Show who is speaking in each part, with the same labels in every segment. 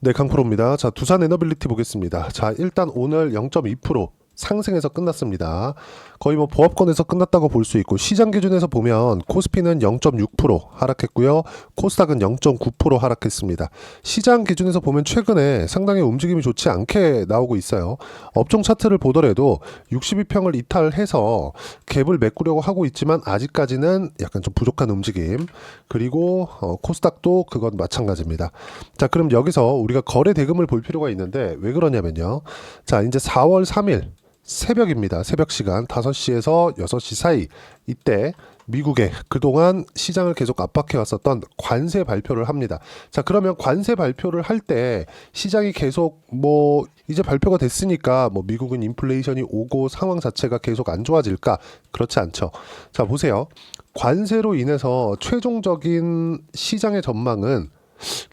Speaker 1: 네, 강프로입니다. 자, 두산 에너빌리티 보겠습니다. 자, 일단 오늘 0.2% 상승해서 끝났습니다. 거의 뭐 보합권에서 끝났다고 볼 수 있고, 시장 기준에서 보면 코스피는 0.6% 하락했고요. 코스닥은 0.9% 하락했습니다. 시장 기준에서 보면 최근에 상당히 움직임이 좋지 않게 나오고 있어요. 업종 차트를 보더라도 62평을 이탈해서 갭을 메꾸려고 하고 있지만 아직까지는 약간 좀 부족한 움직임. 그리고 코스닥도 그건 마찬가지입니다. 자, 그럼 여기서 우리가 거래 대금을 볼 필요가 있는데 왜 그러냐면요. 자, 이제 4월 3일 새벽입니다. 새벽 시간 5시에서 6시 사이, 이때 미국에 그동안 시장을 계속 압박해 왔었던 관세 발표를 합니다. 자, 그러면 관세 발표를 할 때 시장이 계속 뭐 이제 발표가 됐으니까 뭐 미국은 인플레이션이 오고 상황 자체가 계속 안 좋아질까? 그렇지 않죠. 자, 보세요. 관세로 인해서 최종적인 시장의 전망은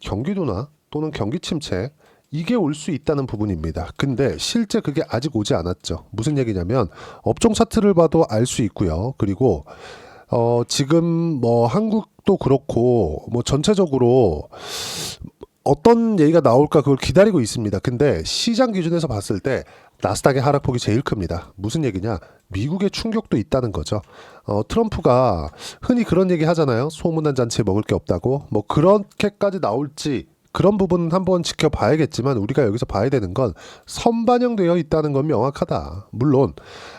Speaker 1: 경기도나 또는 경기 침체, 이게 올 수 있다는 부분입니다. 근데 실제 그게 아직 오지 않았죠. 무슨 얘기냐면 업종 차트를 봐도 알 수 있고요. 그리고 지금 뭐 한국도 그렇고 뭐 전체적으로 어떤 얘기가 나올까 그걸 기다리고 있습니다. 근데 시장 기준에서 봤을 때 나스닥의 하락폭이 제일 큽니다. 무슨 얘기냐? 미국의 충격도 있다는 거죠. 트럼프가 흔히 그런 얘기 하잖아요. 소문난 잔치에 먹을 게 없다고. 뭐 그렇게까지 나올지 그런 부분은 한번 지켜봐야겠지만, 우리가 여기서 봐야 되는 건 선반영되어 있다는 건 명확하다. 물론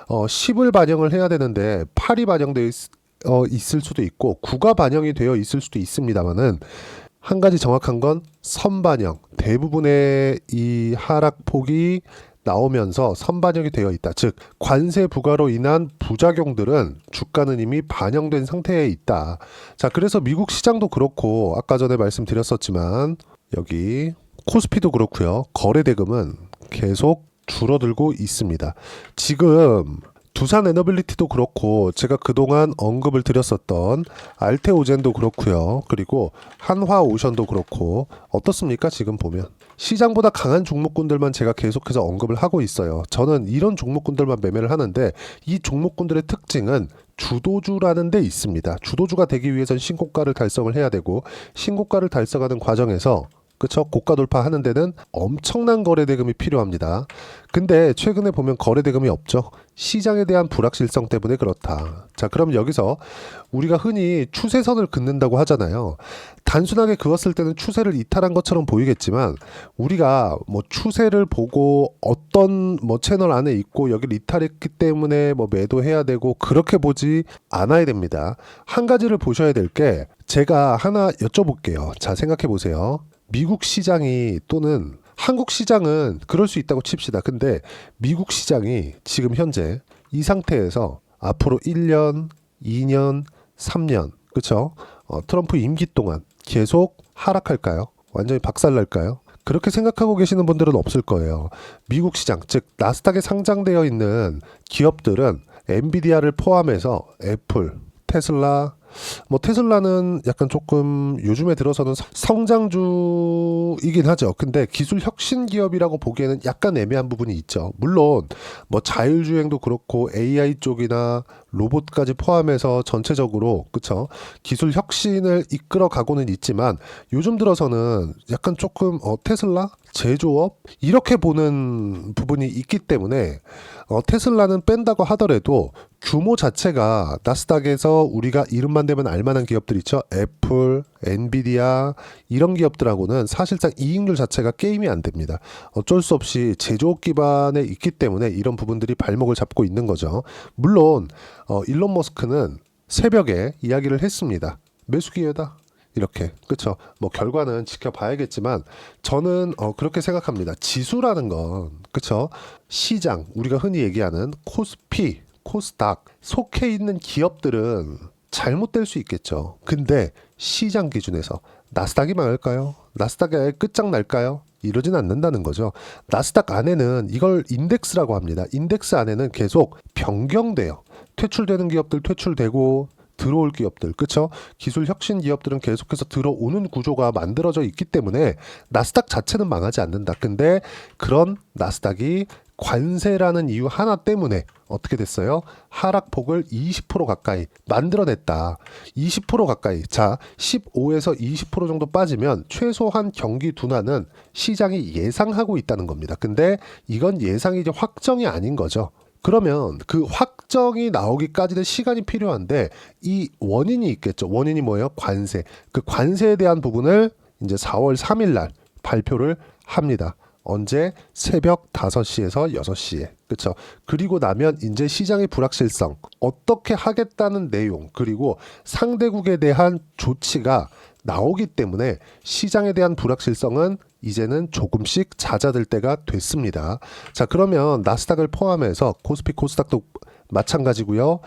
Speaker 1: 10을 반영을 해야 되는데 8이 반영되어 있을 수도 있고 9가 반영이 되어 있을 수도 있습니다만은, 한 가지 정확한 건 선반영, 대부분의 이 하락폭이 나오면서 선반영이 되어 있다. 즉 관세 부과로 인한 부작용들은 주가는 이미 반영된 상태에 있다. 자, 그래서 미국 시장도 그렇고 아까 전에 말씀드렸었지만 여기 코스피도 그렇고요. 거래 대금은 계속 줄어들고 있습니다. 지금 두산 에너빌리티도 그렇고 제가 그동안 언급을 드렸었던 알테오젠도 그렇고요. 그리고 한화오션도 그렇고 어떻습니까? 지금 보면 시장보다 강한 종목군들만 제가 계속해서 언급을 하고 있어요. 저는 이런 종목군들만 매매를 하는데, 이 종목군들의 특징은 주도주라는 데 있습니다. 주도주가 되기 위해선 신고가를 달성을 해야 되고, 신고가를 달성하는 과정에서 그쵸? 고가 돌파하는 데는 엄청난 거래 대금이 필요합니다. 근데 최근에 보면 거래 대금이 없죠. 시장에 대한 불확실성 때문에 그렇다. 자, 그럼 여기서 우리가 흔히 추세선을 긋는다고 하잖아요. 단순하게 그었을 때는 추세를 이탈한 것처럼 보이겠지만, 우리가 뭐 추세를 보고 어떤 뭐 채널 안에 있고 여기를 이탈했기 때문에 뭐 매도해야 되고 그렇게 보지 않아야 됩니다. 한 가지를 보셔야 될 게, 제가 하나 여쭤볼게요. 자, 생각해 보세요. 미국 시장이 또는 한국 시장은 그럴 수 있다고 칩시다. 근데 미국 시장이 지금 현재 이 상태에서 앞으로 1년, 2년, 3년, 그쵸? 트럼프 임기 동안 계속 하락할까요? 완전히 박살날까요? 그렇게 생각하고 계시는 분들은 없을 거예요. 미국 시장, 즉 나스닥에 상장되어 있는 기업들은 엔비디아를 포함해서 애플, 테슬라, 뭐 테슬라는 약간 조금 요즘에 들어서는 성장주이긴 하죠. 근데 기술 혁신 기업이라고 보기에는 약간 애매한 부분이 있죠. 물론 뭐 자율주행도 그렇고 AI 쪽이나 로봇까지 포함해서 전체적으로 그쵸, 기술 혁신을 이끌어 가고는 있지만, 요즘 들어서는 약간 조금 테슬라 제조업 이렇게 보는 부분이 있기 때문에 테슬라는 뺀다고 하더라도 규모 자체가 나스닥에서 우리가 이름만 대면 알만한 기업들 있죠. 애플, 엔비디아 이런 기업들하고는 사실상 이익률 자체가 게임이 안 됩니다. 어쩔 수 없이 제조업 기반에 있기 때문에 이런 부분들이 발목을 잡고 있는 거죠. 물론 일론 머스크는 새벽에 이야기를 했습니다. 매수 기회다. 이렇게 그쵸. 뭐 결과는 지켜봐야겠지만 저는 그렇게 생각합니다. 지수라는 건 그쵸, 시장, 우리가 흔히 얘기하는 코스피, 코스닥 속해 있는 기업들은 잘못될 수 있겠죠. 근데 시장 기준에서 나스닥이 망할까요? 나스닥이 아예 끝장날까요? 이러진 않는다는 거죠. 나스닥 안에는 이걸 인덱스라고 합니다. 인덱스 안에는 계속 변경돼요. 퇴출되는 기업들 퇴출되고 들어올 기업들, 그쵸? 기술 혁신 기업들은 계속해서 들어오는 구조가 만들어져 있기 때문에 나스닥 자체는 망하지 않는다. 근데 그런 나스닥이 관세라는 이유 하나 때문에 어떻게 됐어요? 하락폭을 20% 가까이 만들어냈다. 20% 가까이. 자, 15에서 20% 정도 빠지면 최소한 경기 둔화는 시장이 예상하고 있다는 겁니다. 근데 이건 예상이 이제 확정이 아닌 거죠. 그러면 그 확정이 나오기까지는 시간이 필요한데 이 원인이 있겠죠. 원인이 뭐예요? 관세. 그 관세에 대한 부분을 이제 4월 3일 날 발표를 합니다. 언제? 새벽 5시에서 6시에. 그쵸? 그리고 나면 이제 시장의 불확실성, 어떻게 하겠다는 내용, 그리고 상대국에 대한 조치가 나오기 때문에 시장에 대한 불확실성은 이제는 조금씩 잦아들 때가 됐습니다. 자, 그러면 나스닥을 포함해서 코스피, 코스닥도 마찬가지고요.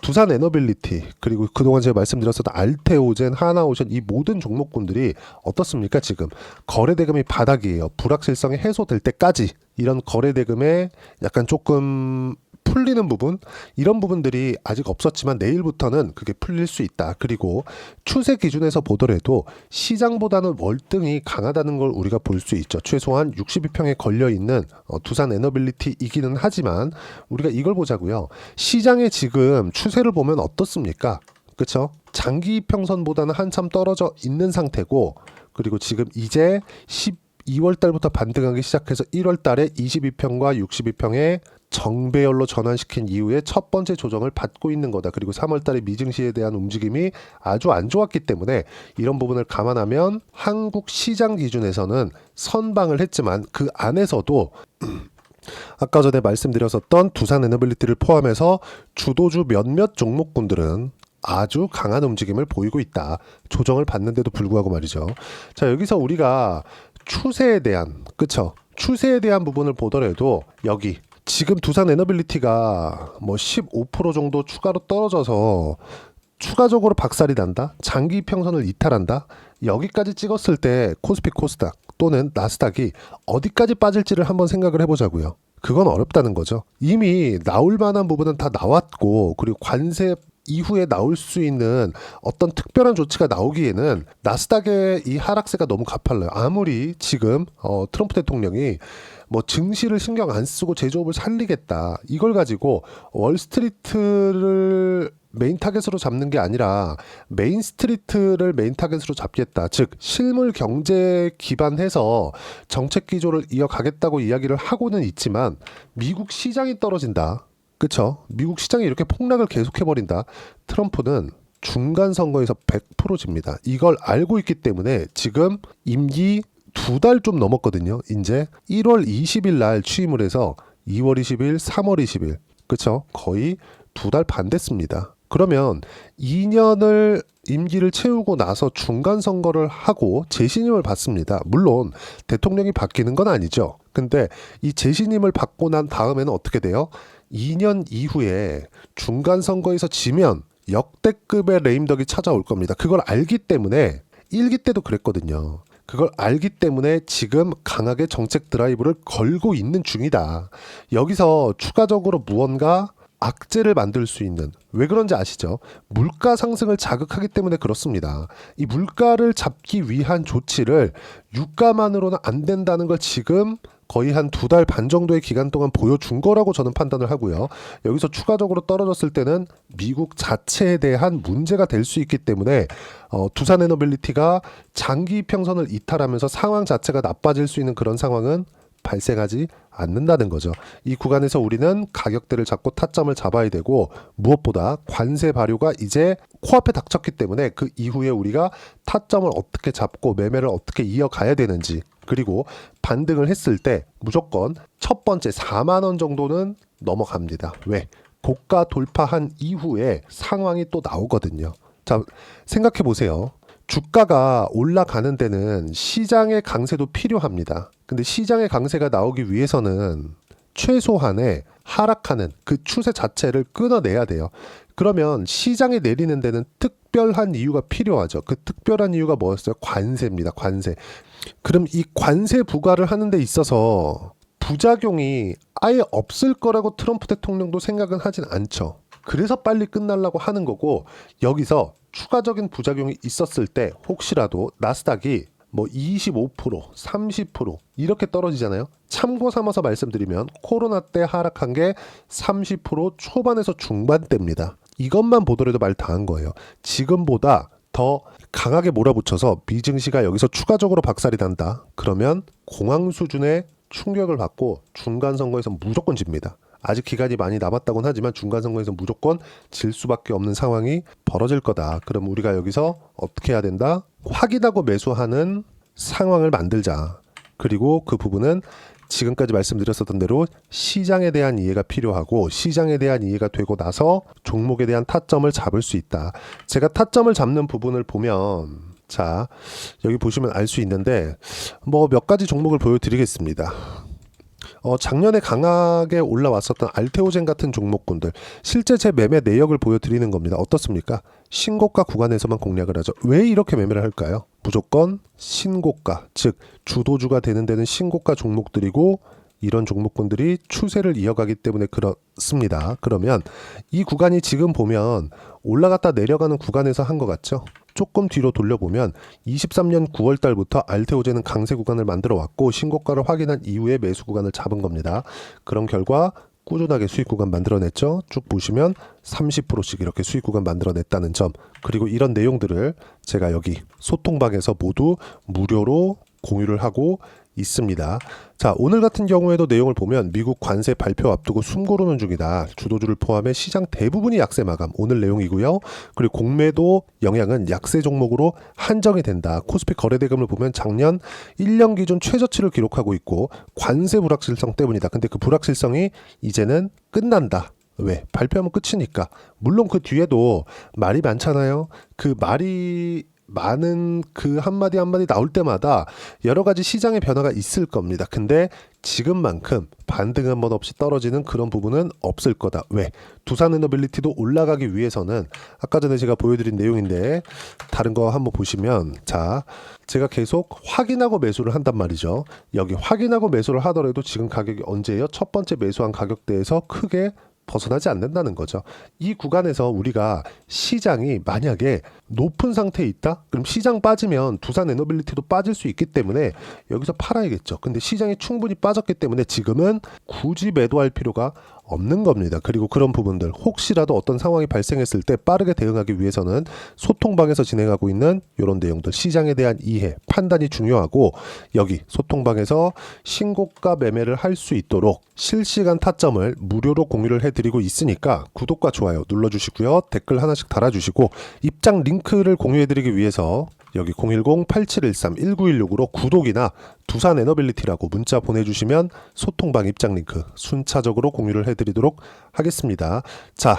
Speaker 1: 두산 에너빌리티, 그리고 그동안 제가 말씀드렸었던 알테오젠, 하나오션, 이 모든 종목군들이 어떻습니까? 지금 거래대금이 바닥이에요. 불확실성이 해소될 때까지 이런 거래대금에 약간 조금 풀리는 부분, 이런 부분들이 아직 없었지만 내일부터는 그게 풀릴 수 있다. 그리고 추세 기준에서 보더라도 시장보다는 월등히 강하다는 걸 우리가 볼 수 있죠. 최소한 62평에 걸려있는 두산 에너빌리티이기는 하지만 우리가 이걸 보자고요. 시장의 지금 추세를 보면 어떻습니까? 그쵸? 장기 평선보다는 한참 떨어져 있는 상태고, 그리고 지금 이제 12월 달부터 반등하기 시작해서 1월 달에 22평과 62평에 정배열로 전환시킨 이후에 첫 번째 조정을 받고 있는 거다. 그리고 3월 달에 미증시에 대한 움직임이 아주 안 좋았기 때문에 이런 부분을 감안하면 한국 시장 기준에서는 선방을 했지만 그 안에서도 아까 전에 말씀드렸었던 두산 에너빌리티를 포함해서 주도주 몇몇 종목군들은 아주 강한 움직임을 보이고 있다. 조정을 받는데도 불구하고 말이죠. 자, 여기서 우리가 추세에 대한, 그쵸? 추세에 대한 부분을 보더라도 여기 지금 두산 에너빌리티가 뭐 15% 정도 추가로 떨어져서 추가적으로 박살이 난다? 장기 평선을 이탈한다? 여기까지 찍었을 때 코스피, 코스닥 또는 나스닥이 어디까지 빠질지를 한번 생각을 해보자고요. 그건 어렵다는 거죠. 이미 나올 만한 부분은 다 나왔고, 그리고 관세 이후에 나올 수 있는 어떤 특별한 조치가 나오기에는 나스닥의 이 하락세가 너무 가팔라요. 아무리 지금 트럼프 대통령이 뭐 증시를 신경 안 쓰고 제조업을 살리겠다, 이걸 가지고 월스트리트를 메인 타겟으로 잡는 게 아니라 메인 스트리트를 메인 타겟으로 잡겠다, 즉 실물 경제 기반해서 정책 기조를 이어가겠다고 이야기를 하고는 있지만 미국 시장이 떨어진다, 그쵸? 미국 시장이 이렇게 폭락을 계속해버린다. 트럼프는 중간 선거에서 100% 집니다. 이걸 알고 있기 때문에 지금 임기 2달 좀 넘었거든요. 이제 1월 20일 날 취임을 해서 2월 20일, 3월 20일, 그쵸? 거의 2달 반 됐습니다. 그러면 2년을 임기를 채우고 나서 중간 선거를 하고 재신임을 받습니다. 물론 대통령이 바뀌는 건 아니죠. 근데 이 재신임을 받고 난 다음에는 어떻게 돼요? 2년 이후에 중간 선거에서 지면 역대급의 레임덕이 찾아올 겁니다. 그걸 알기 때문에 1기 때도 그랬거든요. 그걸 알기 때문에 지금 강하게 정책 드라이브를 걸고 있는 중이다. 여기서 추가적으로 무언가 악재를 만들 수 있는, 왜 그런지 아시죠? 물가 상승을 자극하기 때문에 그렇습니다. 이 물가를 잡기 위한 조치를 유가만으로는 안 된다는 걸 지금 거의 한 2달 반 정도의 기간 동안 보여준 거라고 저는 판단을 하고요. 여기서 추가적으로 떨어졌을 때는 미국 자체에 대한 문제가 될 수 있기 때문에 두산 에너빌리티가 장기 평선을 이탈하면서 상황 자체가 나빠질 수 있는 그런 상황은 발생하지 않는다는 거죠. 이 구간에서 우리는 가격대를 잡고 타점을 잡아야 되고, 무엇보다 관세 발효가 이제 코앞에 닥쳤기 때문에 그 이후에 우리가 타점을 어떻게 잡고 매매를 어떻게 이어가야 되는지, 그리고 반등을 했을 때 무조건 첫 번째 4만 원 정도는 넘어갑니다. 왜? 고가 돌파한 이후에 상황이 또 나오거든요. 자, 생각해 보세요. 주가가 올라가는 데는 시장의 강세도 필요합니다. 근데 시장의 강세가 나오기 위해서는 최소한의 하락하는 그 추세 자체를 끊어내야 돼요. 그러면 시장이 내리는 데는 특별한 이유가 필요하죠. 그 특별한 이유가 뭐였어요? 관세입니다. 관세. 그럼 이 관세 부과를 하는 데 있어서 부작용이 아예 없을 거라고 트럼프 대통령도 생각은 하진 않죠. 그래서 빨리 끝나려고 하는 거고, 여기서 추가적인 부작용이 있었을 때 혹시라도 나스닥이 뭐 25%, 30% 이렇게 떨어지잖아요. 참고 삼아서 말씀드리면 코로나 때 하락한 게 30% 초반에서 중반대입니다. 이것만 보더라도 말 다 한 거예요. 지금보다 더 강하게 몰아붙여서 미증시가 여기서 추가적으로 박살이 난다. 그러면 공황 수준의 충격을 받고 중간선거에서 무조건 집니다. 아직 기간이 많이 남았다고는 하지만 중간선거에서 무조건 질 수밖에 없는 상황이 벌어질 거다. 그럼 우리가 여기서 어떻게 해야 된다? 확인하고 매수하는 상황을 만들자. 그리고 그 부분은 지금까지 말씀드렸었던 대로 시장에 대한 이해가 필요하고 시장에 대한 이해가 되고 나서 종목에 대한 타점을 잡을 수 있다. 제가 타점을 잡는 부분을 보면 자 여기 보시면 알 수 있는데 뭐 몇 가지 종목을 보여드리겠습니다. 작년에 강하게 올라왔었던 알테오젠 같은 종목군들 실제 제 매매 내역을 보여드리는 겁니다. 어떻습니까? 신고가 구간에서만 공략을 하죠. 왜 이렇게 매매를 할까요? 무조건 신고가, 즉 주도주가 되는 데는 신고가 종목들이고 이런 종목군들이 추세를 이어가기 때문에 그렇습니다. 그러면 이 구간이 지금 보면 올라갔다 내려가는 구간에서 한 것 같죠? 조금 뒤로 돌려보면 23년 9월 달부터 알테오젠은 강세 구간을 만들어 왔고 신고가를 확인한 이후에 매수 구간을 잡은 겁니다. 그런 결과 꾸준하게 수익 구간 만들어냈죠. 쭉 보시면 30%씩 이렇게 수익 구간 만들어냈다는 점, 그리고 이런 내용들을 제가 여기 소통방에서 모두 무료로 공유를 하고 있습니다. 자, 오늘 같은 경우에도 내용을 보면 미국 관세 발표 앞두고 숨 고르는 중이다. 주도주를 포함해 시장 대부분이 약세 마감. 오늘 내용이고요. 그리고 공매도 영향은 약세 종목으로 한정이 된다. 코스피 거래대금을 보면 작년 1년 기준 최저치를 기록하고 있고 관세 불확실성 때문이다. 근데 그 불확실성이 이제는 끝난다. 왜? 발표하면 끝이니까. 물론 그 뒤에도 말이 많잖아요. 그 말이 많은 그 한마디 한마디 나올 때마다 여러 가지 시장의 변화가 있을 겁니다. 근데 지금만큼 반등 한 번 없이 떨어지는 그런 부분은 없을 거다. 왜? 두산에너빌리티도 올라가기 위해서는 아까 전에 제가 보여드린 내용인데 다른 거 한번 보시면 자, 제가 계속 확인하고 매수를 한단 말이죠. 여기 확인하고 매수를 하더라도 지금 가격이 언제예요? 첫 번째 매수한 가격대에서 크게 벗어나지 않는다는 거죠. 이 구간에서 우리가 시장이 만약에 높은 상태에 있다? 그럼 시장 빠지면 두산에너빌리티도 빠질 수 있기 때문에 여기서 팔아야겠죠. 근데 시장이 충분히 빠졌기 때문에 지금은 굳이 매도할 필요가 없는 겁니다. 그리고 그런 부분들 혹시라도 어떤 상황이 발생했을 때 빠르게 대응하기 위해서는 소통방에서 진행하고 있는 이런 내용들, 시장에 대한 이해, 판단이 중요하고 여기 소통방에서 신고가 매매를 할 수 있도록 실시간 타점을 무료로 공유를 해드리고 있으니까 구독과 좋아요 눌러주시고요. 댓글 하나씩 달아주시고 입장 링크를 공유해드리기 위해서 여기 010-8713-1916으로 구독이나 두산에너빌리티라고 문자 보내주시면 소통방 입장 링크 순차적으로 공유를 해드리도록 하겠습니다. 자,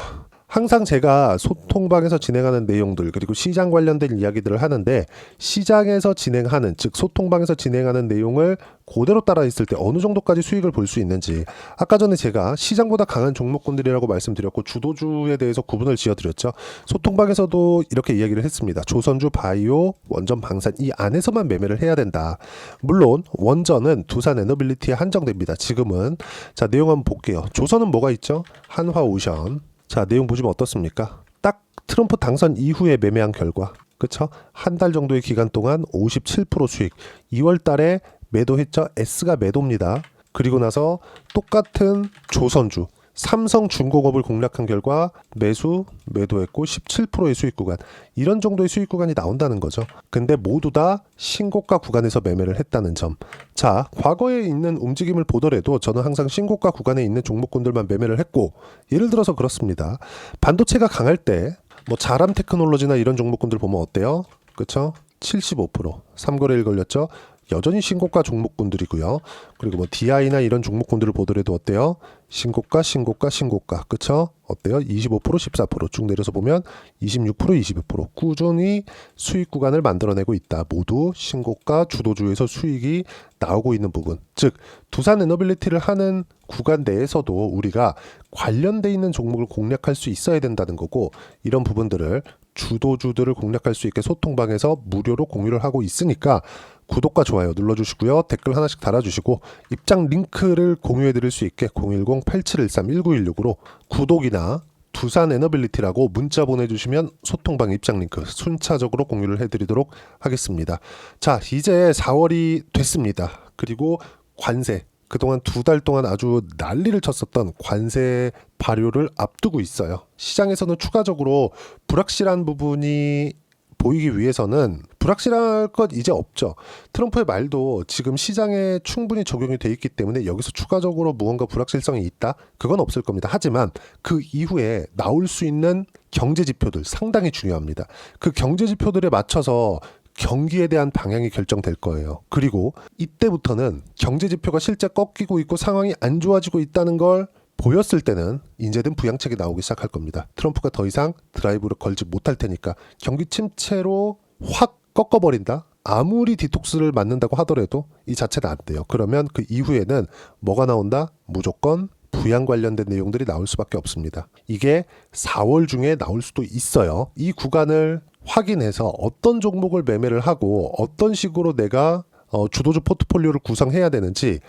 Speaker 1: 항상 제가 소통방에서 진행하는 내용들 그리고 시장 관련된 이야기들을 하는데 시장에서 진행하는 즉 소통방에서 진행하는 내용을 그대로 따라 있을 때 어느 정도까지 수익을 볼 수 있는지 아까 전에 제가 시장보다 강한 종목군들이라고 말씀드렸고 주도주에 대해서 구분을 지어드렸죠. 소통방에서도 이렇게 이야기를 했습니다. 조선주, 바이오, 원전, 방산 이 안에서만 매매를 해야 된다. 물론 원전은 두산에너빌리티에 한정됩니다. 지금은. 자, 내용 한번 볼게요. 조선은 뭐가 있죠? 한화오션. 자, 내용 보시면 어떻습니까? 딱 트럼프 당선 이후에 매매한 결과, 그쵸? 한 달 정도의 기간 동안 57% 수익. 2월 달에 매도했죠? S가 매도입니다. 그리고 나서 똑같은 조선주, 삼성중공업을 공략한 결과 매도했고 17%의 수익 구간. 이런 정도의 수익 구간이 나온다는 거죠. 근데 모두 다 신고가 구간에서 매매를 했다는 점. 자, 과거에 있는 움직임을 보더라도 저는 항상 신고가 구간에 있는 종목군들만 매매를 했고 예를 들어서 그렇습니다. 반도체가 강할 때 뭐 자람 테크놀로지나 이런 종목군들 보면 어때요? 그쵸? 75%. 3거래일 걸렸죠? 여전히 신고가 종목군들이고요. 그리고 뭐 DI나 이런 종목군들을 보더라도 어때요? 신고가, 그쵸? 어때요? 25%, 14%. 쭉 내려서 보면 26%, 22%. 꾸준히 수익 구간을 만들어내고 있다. 모두 신고가 주도주에서 수익이 나오고 있는 부분. 즉, 두산에너빌리티를 하는 구간 내에서도 우리가 관련돼 있는 종목을 공략할 수 있어야 된다는 거고 이런 부분들을 주도주들을 공략할 수 있게 소통방에서 무료로 공유를 하고 있으니까 구독과 좋아요 눌러주시고요. 댓글 하나씩 달아주시고 입장 링크를 공유해드릴 수 있게 010-8713-1916으로 구독이나 두산 에너빌리티라고 문자 보내주시면 소통방 입장 링크 순차적으로 공유를 해드리도록 하겠습니다. 자, 이제 4월이 됐습니다. 그리고 관세, 그동안 2달 동안 아주 난리를 쳤었던 관세 발효를 앞두고 있어요. 시장에서는 추가적으로 불확실한 부분이 보이기 위해서는 불확실할 것 이제 없죠. 트럼프의 말도 지금 시장에 충분히 적용이 돼 있기 때문에 여기서 추가적으로 무언가 불확실성이 있다? 그건 없을 겁니다. 하지만 그 이후에 나올 수 있는 경제 지표들 상당히 중요합니다. 그 경제 지표들에 맞춰서 경기에 대한 방향이 결정될 거예요. 그리고 이때부터는 경제 지표가 실제 꺾이고 있고 상황이 안 좋아지고 있다는 걸 보였을 때는 이제는 부양책이 나오기 시작할 겁니다. 트럼프가 더 이상 드라이브를 걸지 못할 테니까 경기 침체로 확 꺾어버린다? 아무리 디톡스를 맞는다고 하더라도 이 자체는 안 돼요. 그러면 그 이후에는 뭐가 나온다? 무조건 부양 관련된 내용들이 나올 수밖에 없습니다. 이게 4월 중에 나올 수도 있어요. 이 구간을 확인해서 어떤 종목을 매매를 하고 어떤 식으로 내가 주도주 포트폴리오를 구성해야 되는지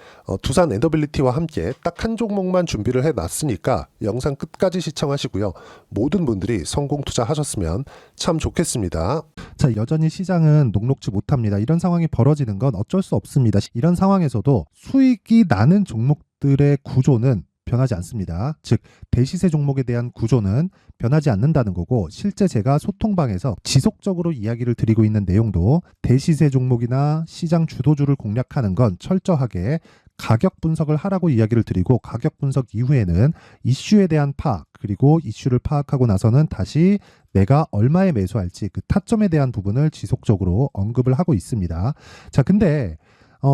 Speaker 1: 두산 에너빌리티와 함께 딱 한 종목만 준비를 해놨으니까 영상 끝까지 시청하시고요. 모든 분들이 성공 투자하셨으면 참 좋겠습니다.
Speaker 2: 자, 여전히 시장은 녹록지 못합니다. 이런 상황이 벌어지는 건 어쩔 수 없습니다. 이런 상황에서도 수익이 나는 종목들의 구조는 변하지 않습니다. 즉 대시세 종목에 대한 구조는 변하지 않는다는 거고, 실제 제가 소통방에서 지속적으로 이야기를 드리고 있는 내용도 대시세 종목이나 시장 주도주를 공략하는 건 철저하게 가격 분석을 하라고 이야기를 드리고, 가격 분석 이후에는 이슈에 대한 파악, 그리고 이슈를 파악하고 나서는 다시 내가 얼마에 매수할지 그 타점에 대한 부분을 지속적으로 언급을 하고 있습니다. 자, 근데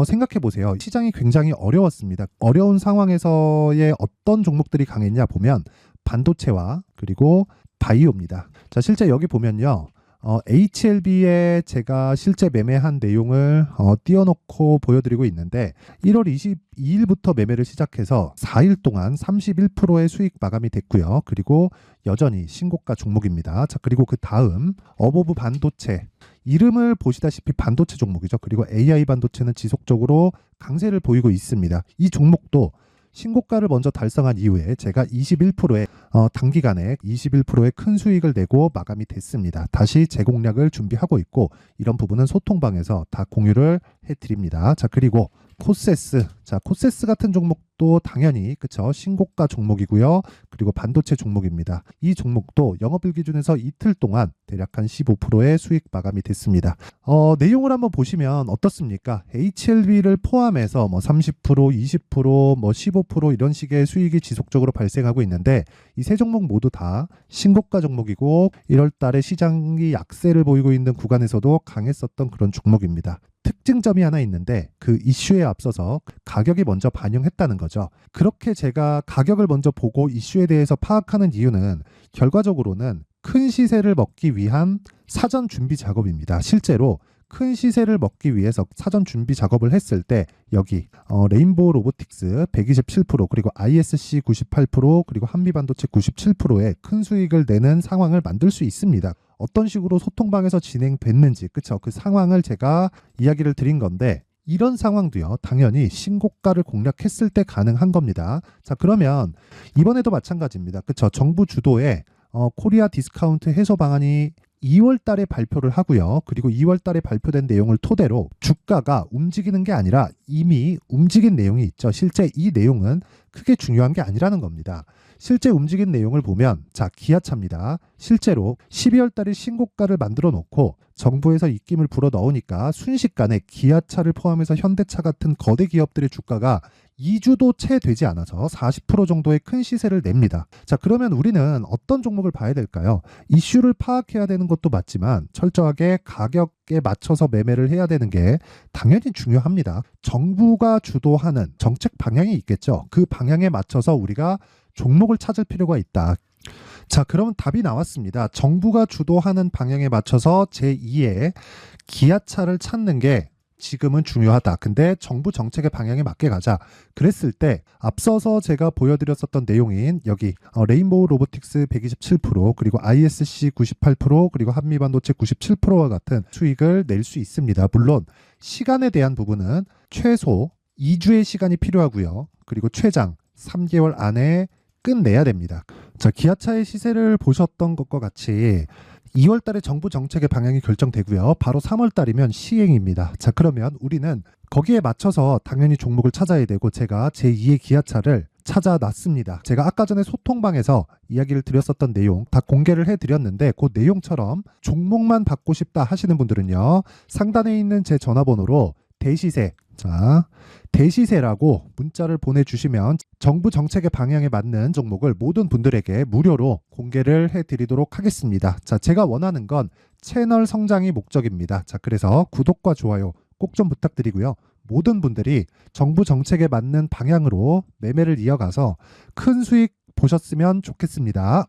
Speaker 2: 생각해 보세요. 시장이 굉장히 어려웠습니다. 어려운 상황에서의 어떤 종목들이 강했냐 보면 반도체와 그리고 바이오입니다. 자, 실제 여기 보면요. HLB에 제가 실제 매매한 내용을 띄워놓고 보여드리고 있는데 1월 22일부터 매매를 시작해서 4일 동안 31%의 수익 마감이 됐고요. 그리고 여전히 신고가 종목입니다. 자, 그리고 그 다음 어보브 반도체, 이름을 보시다시피 반도체 종목이죠. 그리고 AI 반도체는 지속적으로 강세를 보이고 있습니다. 이 종목도 신고가를 먼저 달성한 이후에 제가 21%의 단기간에 21%의 큰 수익을 내고 마감이 됐습니다. 다시 재공략을 준비하고 있고, 이런 부분은 소통방에서 다 공유를 해드립니다. 자, 그리고 코세스. 자, 코세스 같은 종목도 당연히 그쵸, 신고가 종목이고요. 그리고 반도체 종목입니다. 이 종목도 영업일 기준에서 이틀 동안 대략 한 15%의 수익 마감이 됐습니다. 내용을 한번 보시면 어떻습니까? HLB를 포함해서 뭐 30%, 20%, 뭐 15% 이런 식의 수익이 지속적으로 발생하고 있는데, 이 세 종목 모두 다 신고가 종목이고 1월 달에 시장이 약세를 보이고 있는 구간에서도 강했었던 그런 종목입니다. 특징점이 하나 있는데 그 이슈에 앞서서 가격이 먼저 반영했다는 거죠. 그렇게 제가 가격을 먼저 보고 이슈에 대해서 파악하는 이유는 결과적으로는 큰 시세를 먹기 위한 사전 준비 작업입니다. 실제로 큰 시세를 먹기 위해서 사전 준비 작업을 했을 때 여기 레인보우 로보틱스 127%, 그리고 ISC 98%, 그리고 한미반도체 97%의 큰 수익을 내는 상황을 만들 수 있습니다. 어떤 식으로 소통방에서 진행됐는지, 그쵸? 그 상황을 제가 이야기를 드린 건데, 이런 상황도요, 당연히 신고가를 공략했을 때 가능한 겁니다. 자, 그러면 이번에도 마찬가지입니다. 그쵸? 정부 주도의 코리아 디스카운트 해소 방안이 2월 달에 발표를 하고요. 그리고 2월 달에 발표된 내용을 토대로 주가가 움직이는 게 아니라 이미 움직인 내용이 있죠. 실제 이 내용은 크게 중요한 게 아니라는 겁니다. 실제 움직인 내용을 보면, 자, 기아차입니다. 실제로 12월 달에 신고가를 만들어 놓고 정부에서 입김을 불어 넣으니까 순식간에 기아차를 포함해서 현대차 같은 거대 기업들의 주가가 2주도 채 되지 않아서 40% 정도의 큰 시세를 냅니다. 자, 그러면 우리는 어떤 종목을 봐야 될까요? 이슈를 파악해야 되는 것도 맞지만 철저하게 가격에 맞춰서 매매를 해야 되는 게 당연히 중요합니다. 정부가 주도하는 정책 방향이 있겠죠. 그 방향에 맞춰서 우리가 종목을 찾을 필요가 있다. 자, 그러면 답이 나왔습니다. 정부가 주도하는 방향에 맞춰서 제2의 기아차를 찾는 게 지금은 중요하다. 근데 정부 정책의 방향에 맞게 가자. 그랬을 때 앞서서 제가 보여드렸었던 내용인 여기 레인보우 로보틱스 127%, 그리고 ISC 98%, 그리고 한미반도체 97%와 같은 수익을 낼 수 있습니다. 물론 시간에 대한 부분은 최소 2주의 시간이 필요하고요. 그리고 최장 3개월 안에 끝내야 됩니다. 자, 기아차의 시세를 보셨던 것과 같이 2월 달에 정부 정책의 방향이 결정되고요. 바로 3월 달이면 시행입니다. 자, 그러면 우리는 거기에 맞춰서 당연히 종목을 찾아야 되고 제가 제2의 기아차를 찾아놨습니다. 제가 아까 전에 소통방에서 이야기를 드렸었던 내용 다 공개를 해드렸는데 그 내용처럼 종목만 받고 싶다 하시는 분들은요. 상단에 있는 제 전화번호로 대시세, 자, 대시세라고 문자를 보내주시면 정부 정책의 방향에 맞는 종목을 모든 분들에게 무료로 공개를 해드리도록 하겠습니다. 자, 제가 원하는 건 채널 성장이 목적입니다. 자, 그래서 구독과 좋아요 꼭 좀 부탁드리고요. 모든 분들이 정부 정책에 맞는 방향으로 매매를 이어가서 큰 수익 보셨으면 좋겠습니다.